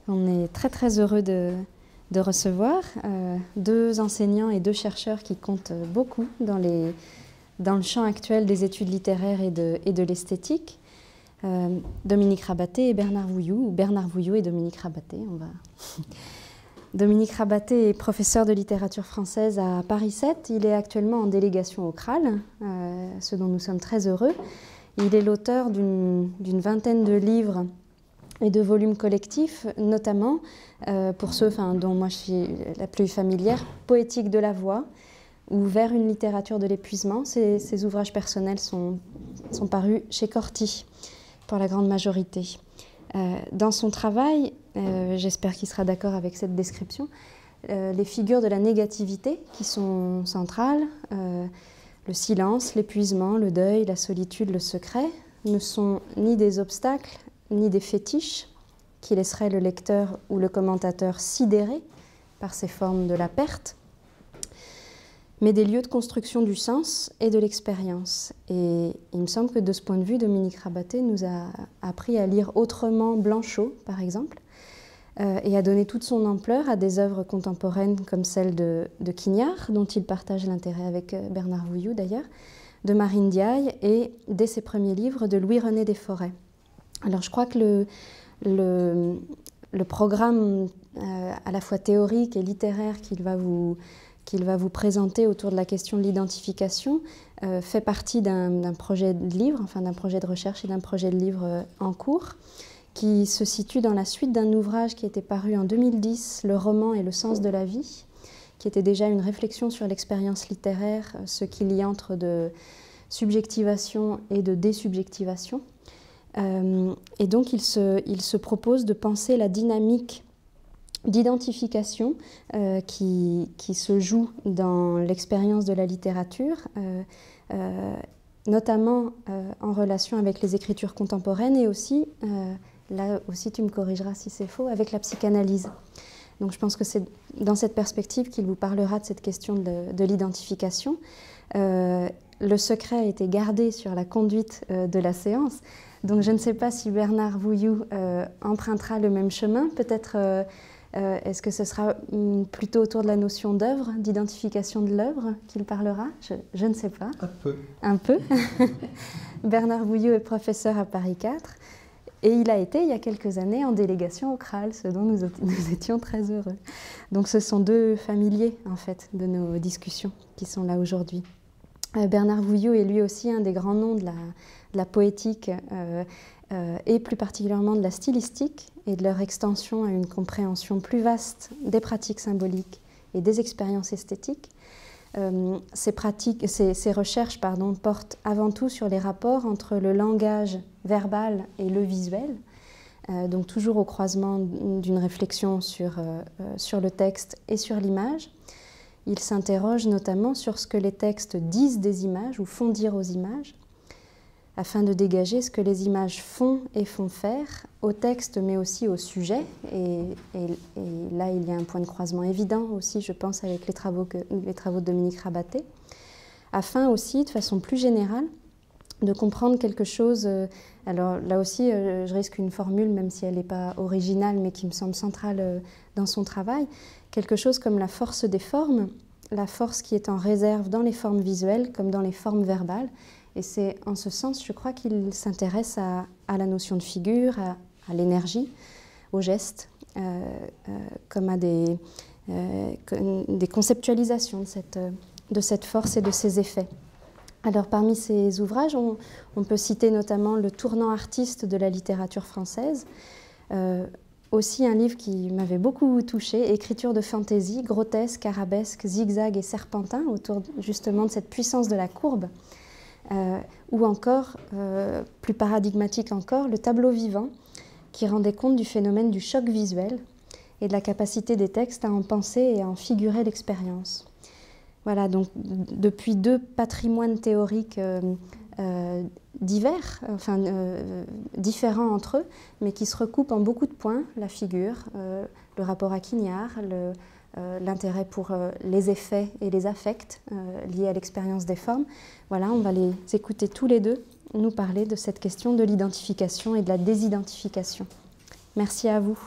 On est très très heureux de recevoir deux enseignants et deux chercheurs qui comptent beaucoup dans le champ actuel des études littéraires et de l'esthétique. Dominique Rabaté et Bernard Vouilloux, ou Bernard Vouilloux et Dominique Rabaté. Dominique Rabaté est professeur de littérature française à Paris 7. Il est actuellement en délégation au CRAL, ce dont nous sommes très heureux. Il est l'auteur d'une vingtaine de livres et de volumes collectifs, notamment, pour ceux dont moi je suis la plus familière, Poétique de la voix, ou Vers une littérature de l'épuisement. Ces ouvrages personnels sont parus chez Corti, pour la grande majorité. Dans son travail, j'espère qu'il sera d'accord avec cette description, les figures de la négativité qui sont centrales, le silence, l'épuisement, le deuil, la solitude, le secret, ne sont ni des obstacles, ni des fétiches qui laisseraient le lecteur ou le commentateur sidéré par ces formes de la perte, mais des lieux de construction du sens et de l'expérience. Et il me semble que de ce point de vue, Dominique Rabaté nous a appris à lire autrement Blanchot, par exemple, et à donner toute son ampleur à des œuvres contemporaines comme celle de Quignard, dont il partage l'intérêt avec Bernard Vouilloux d'ailleurs, de Marine Diaye et, dès ses premiers livres, de Louis-René Desforêts. Alors je crois que le programme à la fois théorique et littéraire qu'il va vous présenter autour de la question de l'identification fait partie d'un projet de livre, enfin d'un projet de recherche et d'un projet de livre en cours, qui se situe dans la suite d'un ouvrage qui était paru en 2010, Le roman et le sens de la vie, qui était déjà une réflexion sur l'expérience littéraire, ce qu'il y a entre de subjectivation et de désubjectivation. Et donc il se propose de penser la dynamique d'identification qui se joue dans l'expérience de la littérature, notamment en relation avec les écritures contemporaines et aussi, là aussi tu me corrigeras si c'est faux, avec la psychanalyse. Donc je pense que c'est dans cette perspective qu'il vous parlera de cette question de l'identification. Le secret a été gardé sur la conduite de la séance, donc je ne sais pas si Bernard Vouilloux empruntera le même chemin, peut-être est-ce que ce sera plutôt autour de la notion d'œuvre, d'identification de l'œuvre qu'il parlera? Je ne sais pas. Un peu. Un peu. Bernard Vouilloux est professeur à Paris 4 et il a été il y a quelques années en délégation au CRAL, ce dont nous étions très heureux. Donc ce sont deux familiers en fait de nos discussions qui sont là aujourd'hui. Bernard Vouilloux est lui aussi un des grands noms de la poétique et plus particulièrement de la stylistique et de leur extension à une compréhension plus vaste des pratiques symboliques et des expériences esthétiques. Ces recherches portent avant tout sur les rapports entre le langage verbal et le visuel, donc toujours au croisement d'une réflexion sur le texte et sur l'image. Il s'interroge notamment sur ce que les textes disent des images ou font dire aux images, afin de dégager ce que les images font et font faire au texte, mais aussi au sujet. Et là, il y a un point de croisement évident aussi, je pense, avec les travaux de Dominique Rabaté, afin aussi, de façon plus générale, de comprendre quelque chose. Alors là aussi, je risque une formule, même si elle n'est pas originale, mais qui me semble centrale dans son travail, quelque chose comme la force des formes, la force qui est en réserve dans les formes visuelles comme dans les formes verbales. Et c'est en ce sens, je crois, qu'il s'intéresse à la notion de figure, à l'énergie, au geste, comme à des conceptualisations de cette force et de ses effets. Alors parmi ces ouvrages, on peut citer notamment Le tournant artiste de la littérature française, aussi un livre qui m'avait beaucoup touchée, Écriture de fantaisie, grotesque, arabesque, zigzag et serpentin, autour justement de cette puissance de la courbe. Ou encore, plus paradigmatique encore, le tableau vivant, qui rendait compte du phénomène du choc visuel et de la capacité des textes à en penser et à en figurer l'expérience. Voilà, donc depuis deux patrimoines théoriques divers, différents entre eux, mais qui se recoupent en beaucoup de points, la figure, le rapport à Quignard, l'intérêt pour les effets et les affects liés à l'expérience des formes. Voilà, on va les écouter tous les deux nous parler de cette question de l'identification et de la désidentification. Merci à vous.